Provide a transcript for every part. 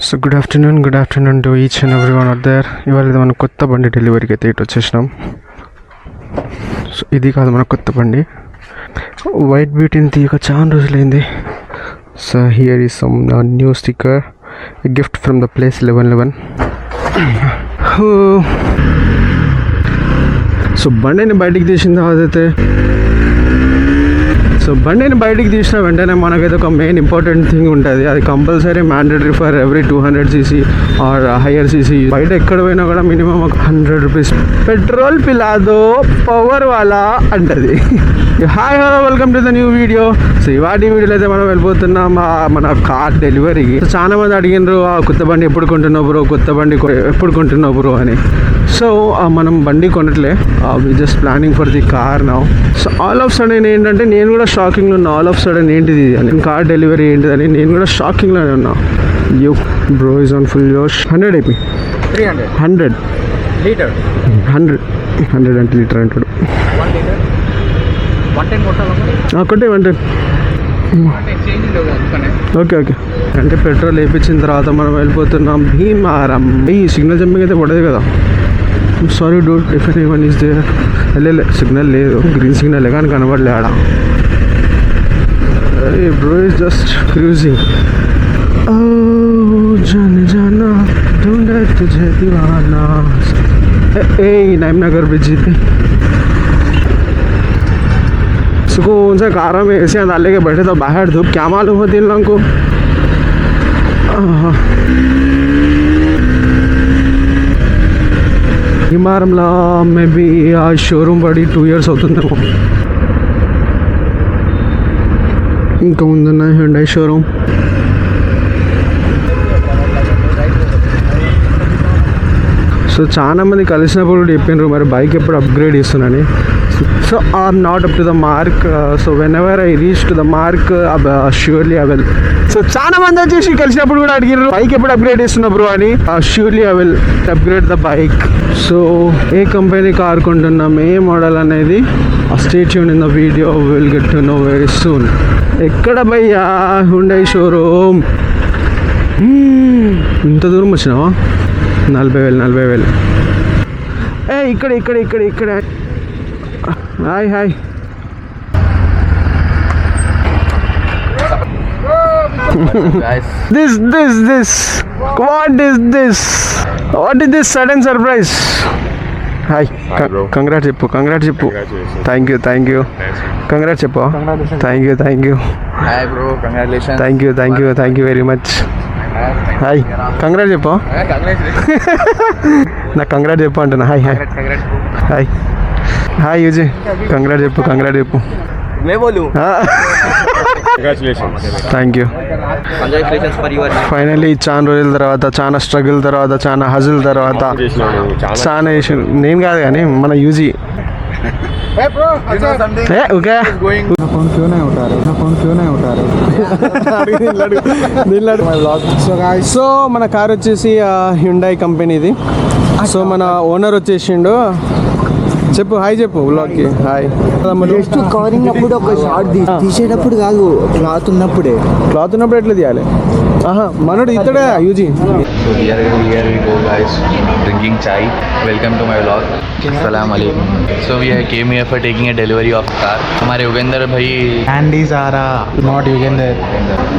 So good afternoon to each and every one out there. ఇవాళ ఇది మన కొత్త బండి డెలివరీకి అయితే ఇటు వచ్చేసినాం. సో ఇది కాదు మన కొత్త బండి. వైట్ బ్యూటీని తీయక చాలా రోజులైంది. So here is some new sticker, gift from the place 1111. So బండిని బయటికి తీసిన తర్వాత అయితే బండిని బయటికి తీసిన వెంటనే మనకైతే ఒక మెయిన్ ఇంపార్టెంట్ థింగ్ ఉంటుంది. అది compulsory mandatory for every 200 cc or higher CC. బయట ఎక్కడ పోయినా కూడా మినిమం ఒక 100 rupees పెట్రోల్ పిలాదో పవర్ వాలా అంటది. Hi hello, welcome to the new video. So ఇవాటి వీడియోలో అయితే మనం వెళ్ళిపోతున్నాం మన కార్ డెలివరీకి. సో చాలా మంది అడిగినారు, కొత్త బండి ఎప్పుడు కొంటున్నావు బ్రో, కొత్త బండి ఎప్పుడు కొంటున్నావు బ్రో అని. సో మనం బండి కొనట్లే, we just planning for the car now. So all of sudden ఏంటంటే నేను కూడా షాకింగ్లో ఉన్నా. ఆల్ ఆఫ్ సడన్ ఏంటిది అని, కార్ డెలివరీ ఏంటిదని నేను కూడా షాకింగ్లోనే ఉన్నా. You bro is on full జోష్. 100 అయిపోయి 100 లీటర్ 100 అంటే లీటర్ అంటాడు. ఒకటే 110. ఓకే అంటే పెట్రోల్ వేయించిన తర్వాత మనం వెళ్ళిపోతున్నాం భీమారం. ఈ సిగ్నల్ జంపింగ్ అయితే పడదు కదా. Sorry dude if anyone is there. వెళ్ళలే, సిగ్నల్ లేదు, గ్రీన్ సిగ్నల్ కానీ కనబడలే ఆడ. Bro is just cruising. जाना ढूंढे तुझे दीवाना. नाइम नगर ब्रिज पे सुकून से कार में ऐसे डाले के बैठे तो बाहर धूप क्या मालूम होती इन लोगों को. हिमारमला में भी आज शोरूम पड़ी 2 years అవుతుందేమో. ఇంకా ఉందన్న హ్యుండై షోరూమ్. సో చాలా మంది కలిసినప్పుడు కూడా చెప్పినారు మరి బైక్ ఎప్పుడు అప్గ్రేడ్ చేస్తున్నాను. So I'm not up to the mark. So when ever I reach to the mark surely I will. So చాలా మంది వచ్చేసి కలిసినప్పుడు కూడా అడిగారు బైక్ ఎప్పుడు అప్గ్రేడ్ చేస్తున్నా బ్రో అని. Surely I will upgrade the bike. So ఏ కంపెనీ కార్ కొంటున్నాం, ఏ మోడల్ అనేది stay tune in the video, will get to know very soon. ఎక్కడ భయ్యా హ్యుండై షోరూమ్? ఇంత దూరం వచ్చినావా? 40,000. ఇక్కడ hi. This what is this sudden surprise? Hi, congrats చెప్పు. Thank you. కంగ్రాట్స్ చెప్పు. Thank you. Hi bro, congratulations. Thank you very much. Hi, congrat చెప్పు. నాకు కంగ్రాట్ చెప్పు అంటున్నా. హాయ్ యూజీ, కంగ్రాట్ చెప్పు. Thank you. ఫైనల్లీ చాలా రోజుల తర్వాత, చాలా స్ట్రగుల్ తర్వాత, చాలా హజిల్ తర్వాత, చాలా నేను కాదు కానీ మన యూజీ. ఓకే, సో మన కార్ వచ్చేసి హ్యుండై కంపెనీది. సో మన ఓనర్ వచ్చేసిండు. చెప్పు హాయ్ చెప్పు బ్లాగ్కి. హాయ్. జస్ట్ కవరింగ్ అప్పుడు ఒక షార్ట్ తీసేటప్పుడు కాదు, క్లాత్ ఉన్నప్పుడు ఎట్లా తీయాలి? మనోడు ఇతడే UG. So here we go guys, drinking chai. Welcome to my vlog. Assalamu alaikum. So we came here for taking a delivery of car. हमारे योगेंद्र भाई Andy Zara, not Yugender.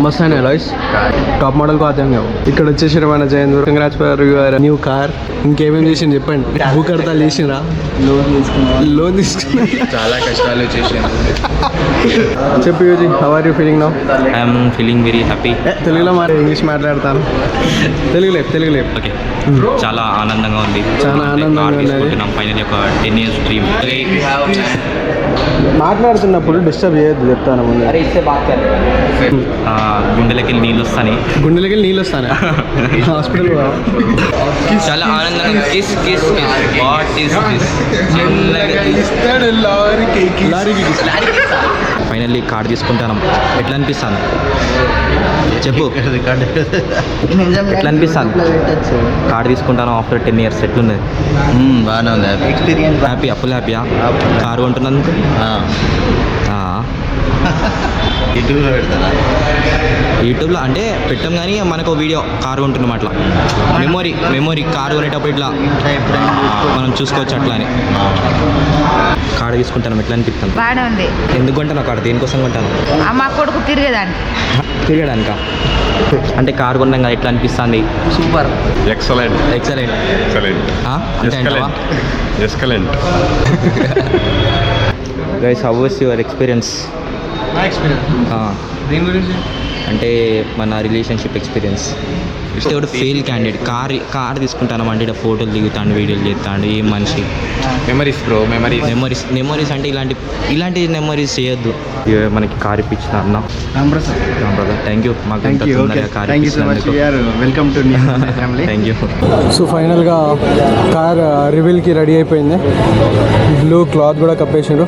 మస్త్ అయినా లాయిస్, టాప్ మోడల్ కు ఆతాం. ఇక్కడ వచ్చేసి మన Jayendra, congrats for your new car. ఇంకేమేమి చేసింది చెప్పండి. బుక్ కడతాలు చేసినా, లోన్ తీసుకున్నా, చాలా కష్టాలు చేసాను. చెప్పు యూజీ, how are you feeling now? I am feeling very happy. తెలుగులో మరి ఇంగ్లీష్ మాట్లాడతాను. తెలుగు లేపు. ఓకే, చాలా ఆనందంగా ఉంది. ఫైనల్లీ ఒక 10 years డ్రీమ్. మాట్లాడుతున్నప్పుడు డిస్టర్బ్ చేయొద్దు చెప్తాను ముందు. గుండెలకి నీళ్ళు వస్తాయి. హాస్పిటల్ చాలా ఆనందంగా. Kiss what is this? Finally card తీసుకుంటాను. ఎట్లా అనిపిస్తాను చెప్పు. ఎట్లా అనిపిస్తాను? కార్డ్ తీసుకుంటాను ఆఫ్టర్ 10 years. ఎట్లున్నది? బాగానే ఉంది. Experience happy. అప్పులు హ్యాపీయా కారు కొంటున్నందుకు? యూట్యూబ్లో పెడతారా? యూట్యూబ్లో అంటే పెట్టాం కానీ మనకు వీడియో కారు ఉంటున్నాం అట్లా మెమొరీ కారు కొనేటప్పుడు ఇట్లా మనం చూసుకోవచ్చు అట్లా అని. కాడ తీసుకుంటాను ఎట్లా అనిపిస్తాను. బాగానే ఉంది. ఎందుకు కొంటాను కాడ? దేనికోసం కొంటాను? మా కొడుకు తిరిగేదాన్ని. తిరగడానిక? అంటే కారు కొన్నాం కదా ఎట్లా అనిపిస్తుంది? సూపర్, ఎక్సలెంట్ అంటే అంటావా? Guys, how was your experience? దీని గురించి అంటే మన రిలేషన్షిప్ ఎక్స్పీరియన్స్. ఒకటి ఫెయిల్ క్యాండిడేట్ కార్ తీసుకుంటాను అంటే ఇక్కడ ఫోటోలు దిగుతాడు, వీడియోలు చేస్తాడు. ఏం మనిషి. మెమరీస్ బ్రో, మెమరీస్ అంటే ఇలాంటి మెమరీస్ చేయొద్దు. మనకి కార్ ఇప్పించిన అన్న బ్రదర్, థ్యాంక్ యూ. మాకు car welcome to thank you. So ఫైనల్గా కార్ రివీల్కి రెడీ అయిపోయింది. బ్లూ క్లాత్ కూడా కప్పేసిండ్రు.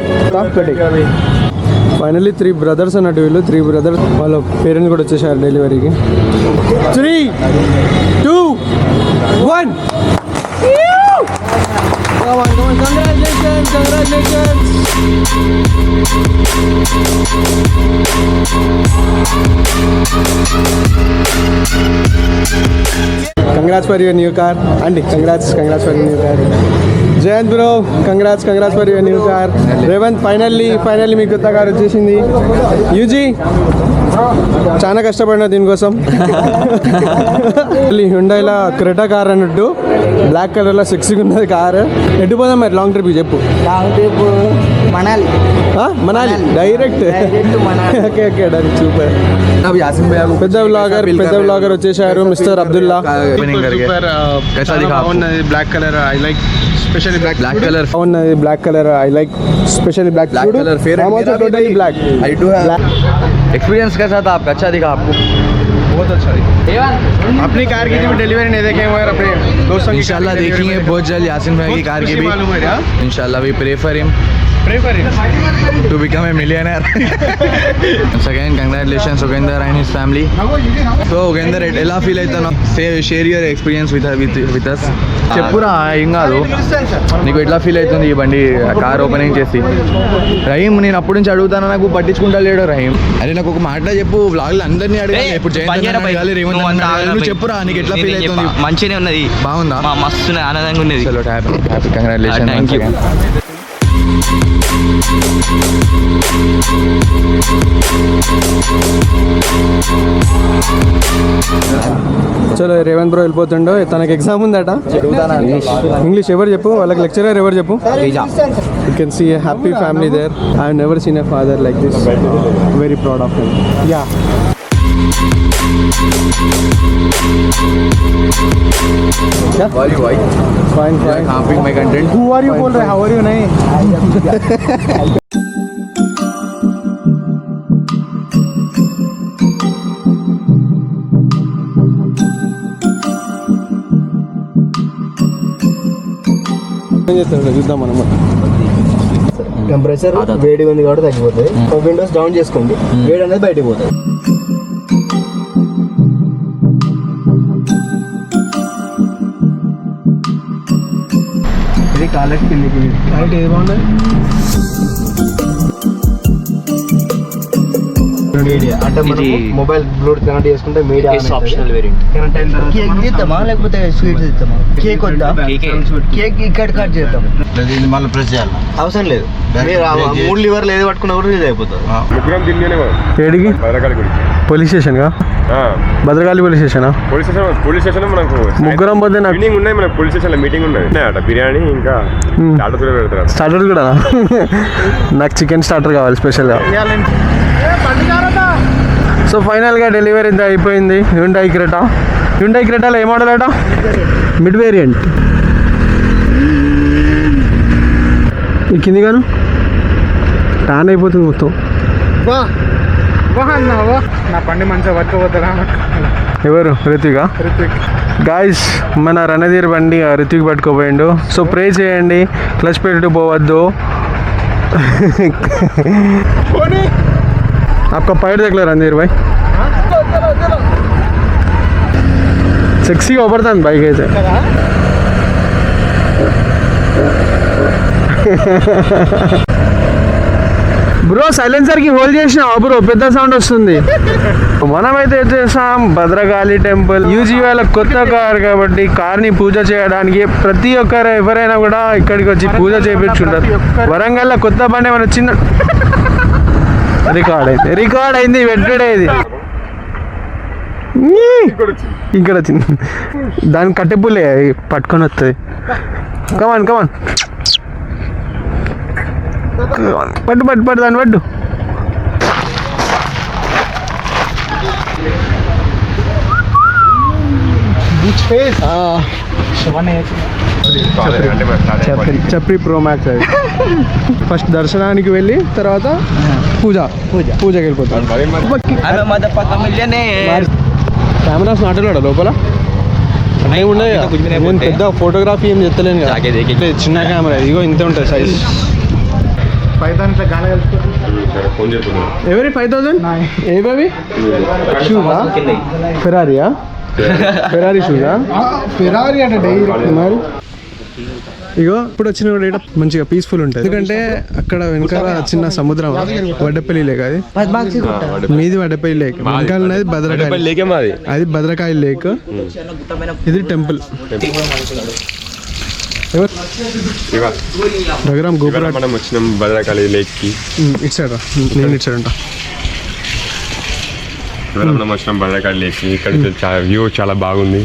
ఫైనల్లీ 3 బ్రదర్స్ అన్నట్టు వీళ్ళు 3 బ్రదర్స్ వాళ్ళ పేరెంట్స్ కూడా వచ్చేసారు డెలివరీకి. 3, 2, 1. Congrats for your new car. Andy, congrats for your new car. Jayant bro, congrats for your new car. Revant, finally మీకు కొత్త కార్ వచ్చేసింది. యూజీ చాలా కష్టపడినా దీనికోసం. హ్యుండైలో క్రెటా కార్ అన్నట్టు బ్లాక్ కలర్లో సెక్సీగా ఉన్నది కార్. ఎటు పోదాం మరి లాంగ్ ట్రిప్ చెప్పు. Manali direct. Okay direct super. పెద్ద వ్లాగర్ వచ్చేసారు mister Abdullah. Black colour I like specially black colour ఉన్నది black colour I like specially black colour fair totally black. I do have experience कैसा था आपका? अच्छा दिखा आपको? बहुत अच्छा है. अपनी कार की भी डिलीवरी नहीं देखेंगे मगर अपने दोस्तों की इंशाल्लाह देखेंगे बहुत जल्द यासिन भाई की कार की भी. इंशाल्लाह we pray for him to become a millionaire. Once again, congratulations Ugender and his family. So Ugender, ఎలా ఫీల్ అవుతాను? Share your experience with us. చెప్పురా, ఏం కాదు. నీకు ఎట్లా ఫీల్ అవుతుంది ఈ బండి కార్ ఓపెనింగ్ చేసి? రహీం, నేను అప్పటి నుంచి అడుగుతాను, నాకు పట్టించుకుంటా లేడు రహీం. అరే నాకు ఒక మాట చెప్పు, వ్లాగ్లో అందరినీ అడగాలి. ఇప్పుడు చెప్పురా, నీకు ఎట్లా ఫీల్ అవుతుంది? మంచిగానే ఉన్నది, బాగుందా? మస్తు ఆనందంగా ఉన్నది. చలో హ్యాపీ కంగ్రాచులేషన్. Thank you. చలో రేవంత్ బ్రో వెళ్ళిపోతుండో. తనకి ఎగ్జామ్ ఉందట. ఇంగ్లీష్ ఎవరు చెప్పు, వాళ్ళకి లెక్చరర్ ఎవరు చెప్పు. You can see a happy family there. I have never seen a father like this. Very proud of him. Yeah. Fine. Copying my content. Who are you? बोल रहे? How are you? नहीं. చూద్దాం మనం. Temperature వేడిగా ఉంది కాబట్టి తగ్గిపోతుంది. Windows down చేసుకోండి, వేడి అనేది బయటకు పోతుంది. ఇది కాలర్ కిందికి లైట్ ఏది బాగుంది. మీడియా అంటే మొబైల్ బ్లూటూత్ కనెక్ట్ చేసుకుంటే మీడియా ఆప్షనల్ వేరియంట్. కేక్ తీద్దామా లేకపోతే స్వీట్ తీద్దామా? కేక్ వద్దా? కేక్ ఇక్కడ కట్ చేద్దాం. మళ్ళీ ప్రెస్ చేయాలి, అవసరం లేదు. 3 లివర్లు ఏది పట్టుకున్నా కూడా ఇది అయిపోతుంది. ముగ్గురం తిరిగానే ఏడికి? భద్రకాళి గురించి. పోలీస్ స్టేషన్గా? భద్రకాళి పోలీస్ స్టేషనా? పోలీస్ స్టేషన్ మనకు ముగ్గురం పోతే నాకు మీటింగ్ ఉన్నాయి. మనకు పోలీస్ స్టేషన్లో మీటింగ్ ఉన్నది అట. బిర్యానీ ఇంకా స్టార్టర్ కూడా పెడతారు. స్టార్టర్ కూడా నాకు చికెన్ స్టార్టర్ కావాలి స్పెషల్గా. సో ఫైనల్గా డెలివరీ ఇంత అయిపోయింది. హ్యుండాయ్ క్రెటాలో ఏ మోడల్ అట? Mid variant. ఈ కింది గాను టాన్ అయిపోతుంది మొత్తం. నా బండి మంచిగా పట్టుకోపోతారా? ఎవరు? రిత్విక్. గాయస్, మన రణధీర్ బండి రిత్విక్ పట్టుకోపోయిండు. సో ప్రే చేయండి, క్లచ్ పెట్టి పోవద్దు. आपका पैर देख लो रणधीर भाई. సెక్సీగా పడుతుంది బైక్ అయితే. బ్రో సైలెన్సర్ కి హోల్డ్ చేసినావా బ్రో? పెద్ద సౌండ్ వస్తుంది. మనమైతే వచ్చేసాం భద్రకాళి టెంపుల్. యూజీ వాళ్ళ కొత్త కార్ కాబట్టి కార్ ని పూజ చేయడానికి ప్రతి ఒక్కరు ఎవరైనా కూడా ఇక్కడికి వచ్చి పూజ చేయించుకుంటారు. వరంగల్ లో కొత్త బండి మన చిన్న రికార్డ్ అయింది వెంటనే. ఇది ఇక్కడ వచ్చింది. దాని కట్టెపుల్లే పట్టుకొని వస్తుంది. కమాన్ పట్టు దాన్ని పట్టు. చప్రి ప్రో మ్యాక్స్ అది. ఫస్ట్ దర్శనానికి వెళ్ళి తర్వాత పూజకి వెళ్ళిపోతాం. కెమెరాస్ నాటలేడా లోపల? అన్నీ ఉన్నాయి. నేను పెద్ద ఫోటోగ్రఫీ ఏం చెప్తలేను కదా, చిన్న కెమెరా. ఇగో ఇంత ఉంటుంది సైజ్. 5,000 ఎవరి 5,000 ఏవి? షూజా? ఫెరారీ షూజా? ఫెరారీ అంటే మరి ఇగో ఇప్పుడు వచ్చిన కూడా మంచిగా పీస్ఫుల్ ఉంటుంది. ఎందుకంటే అక్కడ వెనకాల చిన్న సముద్రం, వడ్డపల్లి లేక్. అది మీది వడ్డపల్లి లేక్, వెనకాల ఉన్నది భద్రకాళి లేక్. అది భద్రకాళి లేక్, ఇది టెంపుల్. రఘురామ్ గోపురం. మనం వచ్చినాం భద్రకాళి లేక్ కి. ఇటు సైడ్ నేను ఇటు సైడ్ ఉంటా. మనం వచ్చినాం భద్రకాళి లేక్ కి. ఇక్కడ వ్యూ చాలా బాగుంది.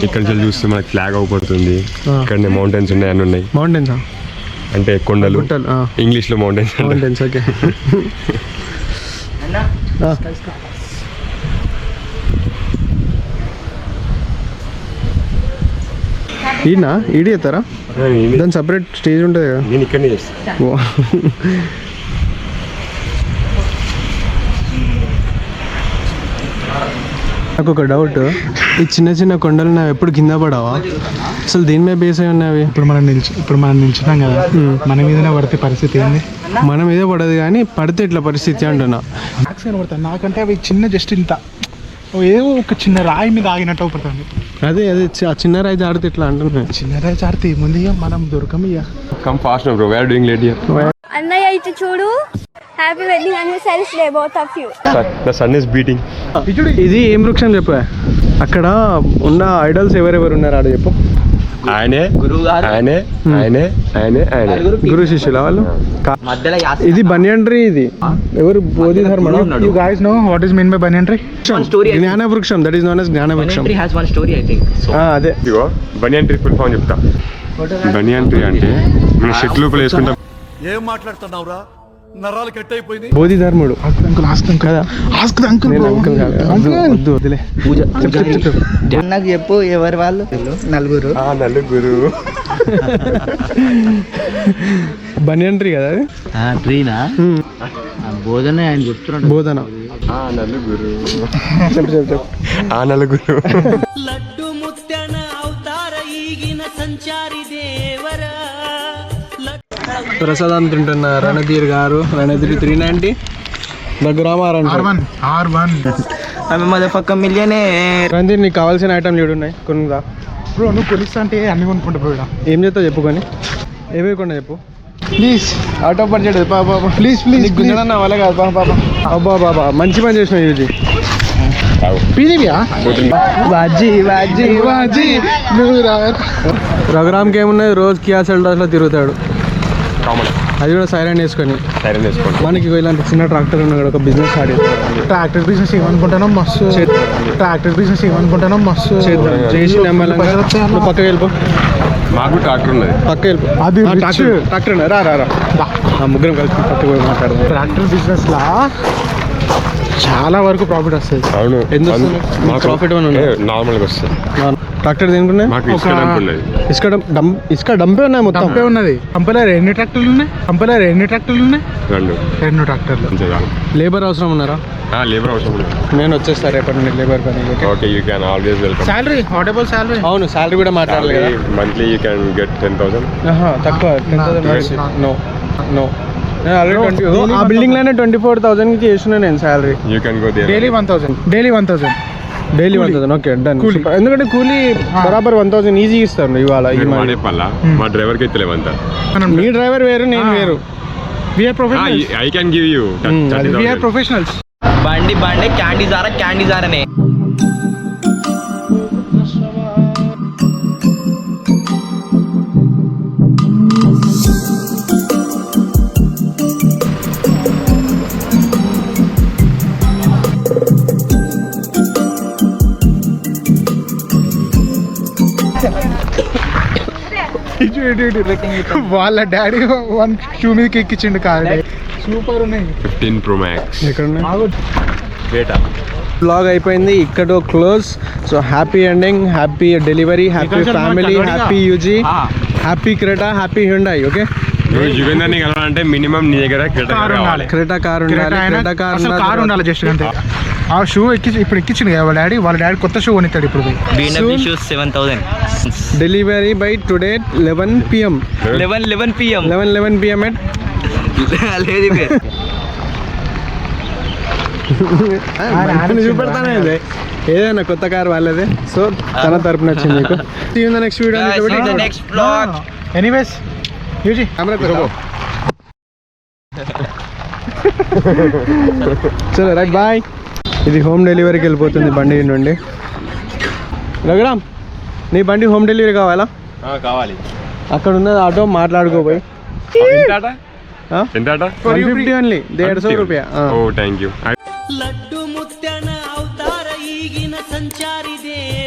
ఇక్కడ నుంచి చూస్తే మనకి ఫ్లాగ్ అవుపడుతుంది. ఇక్కడ మౌంటైన్స్ ఉన్నాయి, అన్నీ ఉన్నాయి. మౌంటైన్స్ అంటే కొండలు, ఇంగ్లీష్ లో మౌంటైన్స్. ఓకే. ఈడి చేస్తారా? దాని సపరేట్ స్టేజ్ ఉంటుంది కదా. నేను ఇక్కడనే చేస్తాను. నాకు ఒక డౌట్, ఈ చిన్న కొండలు నావి ఎప్పుడు కింద పడవా? అసలు దీని మీద బేస్ అయి ఉన్నవి. ఇప్పుడు మనం నిల్చున్నాం కదా, మన మీదనే పడితే పరిస్థితి ఏంది? మన మీదే పడదు కానీ పడితే ఇట్లా పరిస్థితి అంటున్నా. పడతాయి నాకంటే అవి చిన్న జస్ట్ ఇంత ఏదో ఒక చిన్న రాయి మీద ఆగినట్టు అవుతుంది. అదే ఆ చిన్న రాయి జాడితే ఇట్లా అంటున్నా. చిన్న రాయి జాడితే ముందు మనం దొరకము. Come fast bro, we are doing late here. అన్నయ్య ఇటు చూడు, happy wedding anniversary day both of you. The sun is beating. ఇది ఏం వృక్షం చెప్పా? అక్కడ ఉన్న ఐడల్స్ ఎవరెవరు ఉన్నారు ఆడ చెప్పు. ఆయనే గురు శిష్యుల వాళ్ళు. ఇది బనియన్ ట్రీ. ఇది ఎవరు? బోధి ధర్మ. You guys know what is mean by banian tree? జ్ఞాన వృక్షం. దట్ ఈస్ నోన్ as జ్ఞాన వృక్షం. అదే ఇగో బనియన్ ట్రీ ఫుల్ ఫామ్ చెప్తా. బనియన్ ట్రీ అంటే మన షెట్ లోపల వేసుకుంటాం. ఏం మాట్లాడుతున్నావురా? నరాలు కట్ అయిపోయింది. బోధి ధర్ముడు. వద్దులే. నాకు చెప్పు, ఎవరు వాళ్ళు? నలుగురు. బనియన్ ట్రీ కదా అది. ట్రీనా? బోధన ఆయన చెప్తున్నాడు. బోధన. నలుగురు. చెప్పు. నలుగురు. లడ్డు ముత్తన అవతార ఈగిన సంచారి దేవరా. ప్రసాదం తింటున్న రణధీర్ గారు. రణధీర్ 390 దగ్గర రణధీర్, నీకు కావాల్సిన ఐటమ్ ఏడు ఉన్నాయి కొనుగా. బ్రో నువ్వు కొలిస్తా అంటే అన్ని కొనుక్కుంటా బ్రో. ఏం చేస్తావు చెప్పుకొని, ఏవి కొన్నా చెప్పు please. Out of budget please గుంజనన్న వాళ్ళ కాదు బాబా. మంచి పని చేసిన యూజీ. రఘురామ్కి ఏమున్నది, రోజు కియా సెల్టాస్లో తిరుగుతాడు. అది కూడా సైరన్ వేసుకొని. మనకి ఇలాంటి చిన్న ట్రాక్టర్ ఉన్న ఒక బిజినెస్ స్టార్ట్ చేస్తాం. ట్రాక్టర్ బిజినెస్ ఏమనుకుంటున్నాం మస్తు. చేసి నువ్వు పక్కకి వెళ్ళిపో. మాకు ట్రాక్టర్ ఉన్నది, పక్క వెళ్ళిపో. అది ట్రాక్టర్ రా ముగ్గురం కలిసి పక్కకి పోయి మాట్లాడదాం. ట్రాక్టర్ బిజినెస్ లా చాలా వరకు ప్రాఫిట్ వస్తుంది. అవును. ఎందుకు ప్రాఫిట్ నార్మల్గా వస్తుంది. ట్రాక్టర్ దేనికున్నాయి? ఇసుక డంపే ఉన్నాయి, మొత్తం డంపే ఉన్నది. కంపల్సరీ ఎన్ని ట్రాక్టర్లు ఉన్నాయి? 2 ట్రాక్టర్లు. లేబర్ అవసరం ఉన్నారా? లేబర్ అవసరం లేదు. నేను వచ్చేస్తా రేపటి నుండి లేబర్ పని. Okay, you can always welcome. Salary హాటబుల్ సాలరీ. అవును, సాలరీ కూడా మాట్లాడలేదు కదా. Monthly you can get 10,000. తక్కువ 10,000. నో ఆ బిల్డింగ్ లోనే 24,000 కి చేస్తున్నా నేను salary. You can go there. Daily 1,000. Daily 1,000. Okay done. ఎందుకంటే కూలీ బరాబర్ 1,000 ఈజీ ఇస్తాను ఇవాళ. మా డ్రైవర్కి అయితే లేవంతా. మీ డ్రైవర్ వేరు, నేను వేరు. We're professional I can give you we're professionals. బండి క్యాండీ జారనే. వాళ్ళ డాడీ వన్ షూ మీదకి ఎక్కించిండు కార్. సూపర్ ఉన్నాయి. 15 Pro Max. బ్లాగ్ అయిపోయింది ఇక్కడ close. So happy ending, happy delivery, happy family, happy UG, happy Creta, happy Hyundai. Okay, యుగంధర్ని కలవాలంటే మినిమం నీ దగ్గర క్రెటా కార్ ఉండాలి జస్ట్ అంతే. ఆ షూ ఇప్పుడు ఎక్కించింది కదా వాళ్ళ డాడీ కొత్త షూ కొనిస్తాడు ఇప్పుడు. BMW shoes 7000. Delivery by today 11 PM. 11 PM. 11 PM at లేదు చూపెడతానే ఏదైనా కొత్త కార్ వాళ్ళదే. సో తన తరపున వచ్చింది మీకు. Next video next blog. Anyways UG camera చలో రైట్ బాయ్. ఇది హోమ్ డెలివరీకి వెళ్ళిపోతుంది బండి నుండి. రఘురామ్, నీ బండి హోమ్ డెలివరీ కావాలా? కావాలి. అక్కడ ఉన్నది ఆటో మాట్లాడుకోపోయి. ఎంత 150 ఓన్లీ, 150 రూపాయ. ఓ థ్యాంక్ యూ. ಲಡ್ಡು ಮುತ್ಯನ ಅವತಾರ ಈಗಿನ ಸಂಚಾರಿ ದೇವ